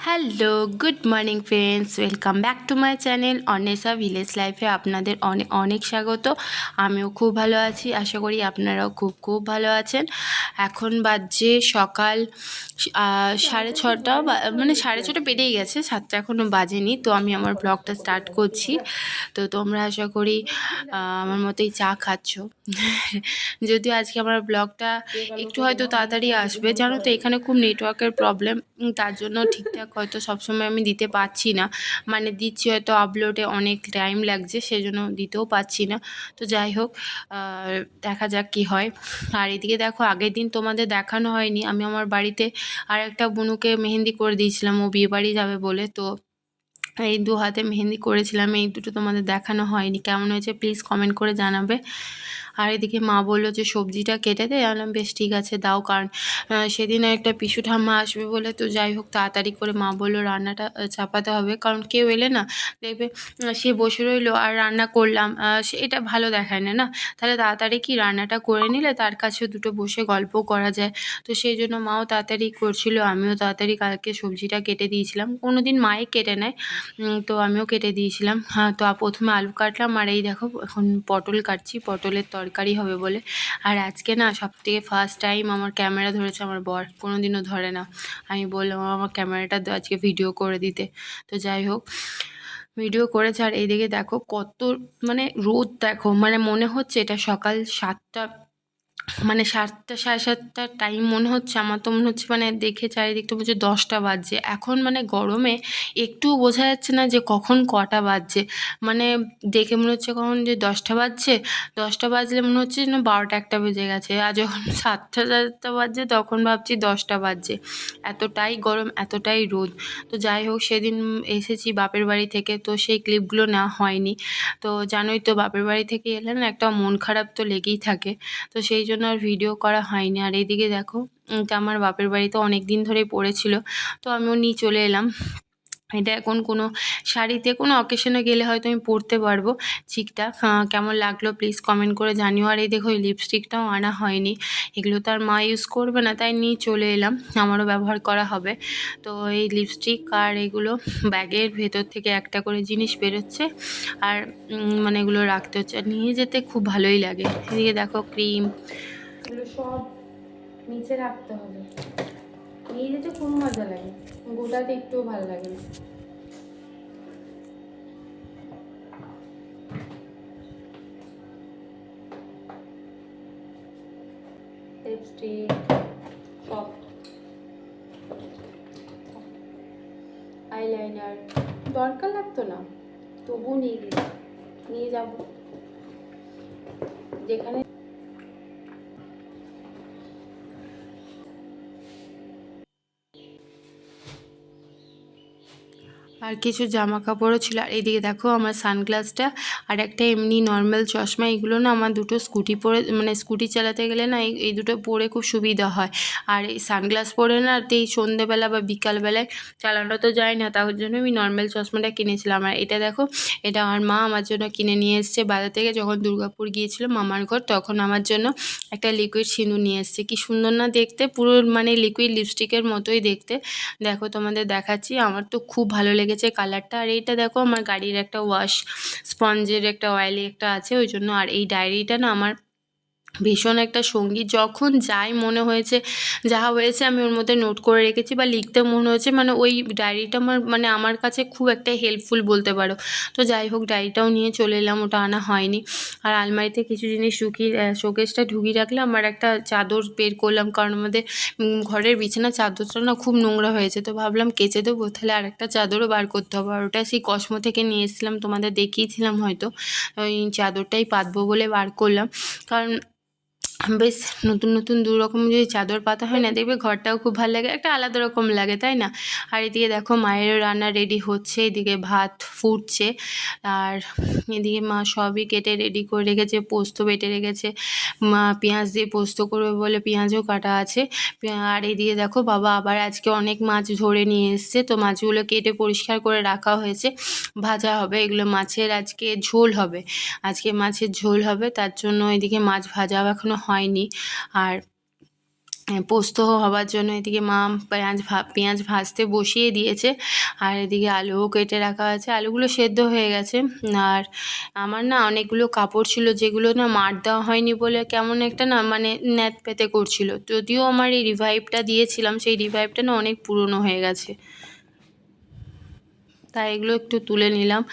Hello, good morning friends, welcome back to my channel Anwesha village লাইফে আপনাদের অনেক অনেক স্বাগত। আমিও খুব ভালো আছি, আশা করি আপনারাও খুব খুব ভালো আছেন। এখন বাজে সকাল 6:30, মানে 6:30 পেরিয়ে গেছে, 7টা এখনও বাজেনি। তো আমি আমার ব্লগটা স্টার্ট করছি। তো তোমরা আশা করি আমার মতোই চা খাচ্ছ। যদিও আজকে আমার ব্লগটা একটু হয়তো তাড়াতাড়ি আসবে, জানো তো এখানে খুব নেটওয়ার্কের প্রবলেম, তার জন্য ঠিকঠাক হয়তো সবসময় আমি দিতে পারছি না। মানে দিচ্ছি হয়তো আপলোডে অনেক টাইম লাগছে, সেজন্য দিতেও পারছি না। তো যাই হোক, দেখা যাক কি হয়। আর এদিকে দেখো, আগের দিন তোমাদের দেখানো হয়নি, আমি আমার বাড়িতে আর একটা বুনুকে মেহেন্দি করে দিয়েছিলাম, ও বিয়ে বাড়ি যাবে বলে। তো এই 2 হাতে মেহেন্দি করেছিলাম, এই দুটো তোমাদের দেখানো হয়নি। কেমন হয়েছে প্লিজ কমেন্ট করে জানাবে। আর এদিকে মা বললো যে সবজিটা কেটে দে, আমি বললাম বেশ ঠিক আছে দাও, কারণ সেদিন একটা পিসু ঠাম্মা আসবে বলে। তো যাই হোক, তাড়াতাড়ি করে মা বললো রান্নাটা চাপাতে হবে, কারণ কেউ এলে না দেখবে সে বসে রইলো আর রান্না করলাম, সে এটা ভালো দেখায় না, না? তাহলে তাড়াতাড়ি কি রান্নাটা করে নিলে তার কাছে দুটো বসে গল্প করা যায়। তো সেই জন্য মাও তাড়াতাড়ি করছিল, আমিও তাড়াতাড়ি কালকে সবজিটা কেটে দিয়েছিলাম। কোনোদিন মাই কেটে নেয়, তো আমিও কেটে দিয়েছিলাম। হ্যাঁ, তো প্রথমে আলু কাটলাম, আর এই দেখো এখন পটল কাটছি, পটলের তরকারি হবে বলে। আর আজকে না সবথেকে ফার্স্ট টাইম আমার ক্যামেরা ধরেছে আমার বর, কোনোদিনও ধরে না। আমি বললাম আমার ক্যামেরাটা আজকে ভিডিও করে দিতে। তো যাই হোক, ভিডিও করেছে। আর এইদিকে দেখো কত মানে রোদ, দেখো মানে মনে হচ্ছে এটা সকাল 7টা, মানে 7টা 7:30 টাইম মনে হচ্ছে। আমার তো মনে হচ্ছে মানে দেখে চারিদিকটা বুঝে 10টা বাজছে। এখন মানে গরমে একটুও বোঝা যাচ্ছে না যে কখন কটা বাজছে। মানে দেখে মনে হচ্ছে কখন যে 10টা বাজছে, 10টা বাজলে মনে হচ্ছে যেন 12টা 1টা বেজে গেছে। আর যখন 7টা 7টা বাজছে তখন ভাবছি 10টা বাজছে। এতটাই গরম, এতটাই রোদ। তো যাই হোক, সেদিন এসেছি বাপের বাড়ি থেকে, তো সেই ক্লিপগুলো নেওয়া হয়নি। তো জানোই তো বাপের বাড়ি থেকে এলে না একটা মন খারাপ তো লেগেই থাকে। তো সেই জন্য আর ভিডিও করা হয়নি। আর এইদিকে দেখো, এটা আমার বাপের বাড়িতে অনেক দিন ধরেই পড়েছিল, তো আমিও নিয়ে চলে এলাম। এটা এখন কোনো শাড়িতে কোনো অকেশনে গেলে হয়তো আমি পরতে পারবো। চিকটা কেমন লাগলো প্লিজ কমেন্ট করে জানিও। আর এই দেখো, এই লিপস্টিকটাও আনা হয়নি, এগুলো তো আর মা ইউজ করবে না, তাই নিয়ে চলে এলাম, আমারও ব্যবহার করা হবে। তো এই লিপস্টিক আর এগুলো ব্যাগের ভেতর থেকে একটা করে জিনিস বেরোচ্ছে, আর মানে এগুলো রাখতে হচ্ছে, আর নিয়ে যেতে খুব ভালোই লাগে। এদিকে দেখো ক্রিম, এগুলো সব নিচে রাখতে হবে, নিয়ে যেতে খুব মজা লাগে, গোটাতে একটুও ভালো লাগে না। লিপস্টিক সব, আইলাইনার দরকার লাগতো না, তবুও নিয়ে গেছি, নিয়ে যাব যেখানে। আর কিছু জামা কাপড়ও ছিল। আর এদিকে দেখো আমার সানগ্লাসটা আর একটা এমনি নর্মাল চশমা, এগুলো না আমার দুটো স্কুটি পরে, মানে স্কুটি চালাতে গেলে না এই দুটো পরে খুব সুবিধা হয়। আর এই সানগ্লাস পরে না এই সন্ধেবেলা বা বিকালবেলায় চালানো তো যায় না, তার জন্য আমি নর্মাল চশমাটা কিনেছিলাম। আর এটা দেখো, এটা আমার মা আমার জন্য কিনে নিয়ে এসছে বাজার থেকে, যখন দুর্গাপুর গিয়েছিল মামার ঘর, তখন আমার জন্য একটা লিকুইড সিঁদুর নিয়ে এসছে। কি সুন্দর না দেখতে, পুরো মানে লিকুইড লিপস্টিকের মতোই দেখতে। দেখো তোমাদের দেখাচ্ছি, আমার তো খুব ভালো লেগেছে কালারটা। আর এইটা দেখো, আমার গাড়ির একটা ওয়াশ স্পঞ্জের একটা অয়েলি একটা আছে, ওই জন্য। আর এই ডায়েরিটা না আমার ভীষণ একটা সঙ্গী, যখন যাই মনে হয়েছে যা হয়েছে আমি ওর মধ্যে নোট করে রেখেছি, বা লিখতে মনে হয়েছে, মানে ওই ডায়েরিটা আমার মানে আমার কাছে খুব একটা হেল্পফুল বলতে পারো। তো যাই হোক, ডায়েরিটাও নিয়ে চলে এলাম, ওটা আনা হয়নি। আর আলমারিতে কিছু জিনিস শোকেসটা ঢুকিয়ে রাখলাম, আর একটা চাদর বের করলাম, কারণ আমাদের ঘরের বিছানা চাদরটা না খুব নোংরা হয়েছে, তো ভাবলাম কেচে দেবো, তাহলে আর একটা চাদরও বার করতে হবে। আর ওটা সেই কসমো থেকে নিয়ে এসেছিলাম, তোমাদের দেখিয়েছিলাম হয়তো, ওই চাদরটাই পাতবো বলে বার করলাম। কারণ বেশ নতুন নতুন দু রকম যদি চাদর পাতা হয় না, দেখবে ঘরটাও খুব ভালো লাগে, একটা আলাদা রকম লাগে, তাই না? আর এদিকে দেখো মায়েরও রান্না রেডি হচ্ছে, এদিকে ভাত ফুটছে, আর এদিকে মা সবই কেটে রেডি করে রেখেছে, পোস্ত বেটে রেখেছে, মা পেঁয়াজ দিয়ে পোস্ত করবে বলে পেঁয়াজও কাটা আছে। আর এদিকে দেখো বাবা আবার আজকে অনেক মাছ ধরে নিয়ে এসছে, তো মাছগুলো কেটে পরিষ্কার করে রাখা হয়েছে, ভাজা হবে এগুলো, মাছের আজকে ঝোল হবে, আজকে মাছের ঝোল হবে, তার জন্য এদিকে মাছ ভাজাও এখনো হয়নি। আর পোস্ত হবার জন্য এদিকে মা পেঁয়াজ ভাজতে বসিয়ে দিয়েছে, আর এদিকে আলুও কেটে রাখা আছে, আলুগুলো সেদ্ধ হয়ে গেছে। আর আমার না অনেকগুলো কাপড় ছিল যেগুলো না মার দেওয়া হয়নি বলে কেমন একটা না মানে ন্যাত পেতে করছিল, যদিও আমার এই রিভাইভটা দিয়েছিলাম সেই রিভাইভটা না অনেক পুরনো হয়ে গেছে, তাই এগুলো একটু তুলে নিলাম।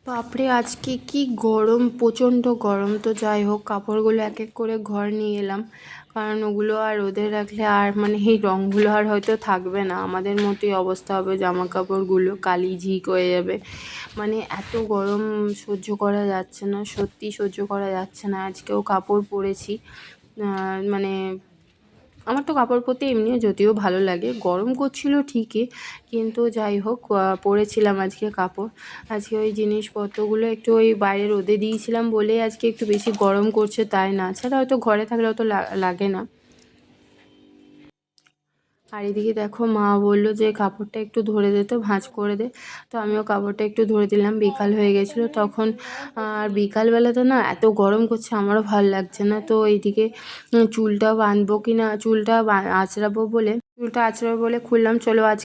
বাপরে আজকে কি গরম, প্রচণ্ড গরম। তো যাই হোক, কাপড়গুলো এক এক করে ঘর নিয়ে এলাম, কারণ ওগুলো আর রোদে রাখলে আর মানে এই রঙগুলো আর হয়তো থাকবে না, আমাদের মতোই অবস্থা হবে, জামা কাপড়গুলো কালি ঝিক হয়ে যাবে। মানে এত গরম সহ্য করা যাচ্ছে না, সত্যি সহ্য করা যাচ্ছে না। আজকেও কাপড় পরেছি, মানে আমার তো কাপড় পরতে এমনিও যদিও ভালো লাগে, গরম করছিল ঠিকই, কিন্তু যাই হোক পরেছিলাম আজকে কাপড়। আজকে ওই জিনিসপত্রগুলো একটু ওই বাইরে রোদে দিয়েছিলাম বলেই আজকে একটু বেশি গরম করছে, তাই না ছাড়া হয়তো ঘরে থাকলে অত লাগে না। আর এদিকে দেখো মা বললো যে কাপড়টা একটু ধরে দে, তো ভাঁজ করে দে। তো আমিও কাপড়টা একটু ধরে দিলাম, বিকাল হয়ে গেছিলো তখন। আর বিকালবেলা তো না এত গরম করছে, আমারও ভালো লাগছে না। তো এইদিকে চুলটাও বাঁধবো কি না, চুলটা আঁচড়াবো বলে খুললাম। চলো আজ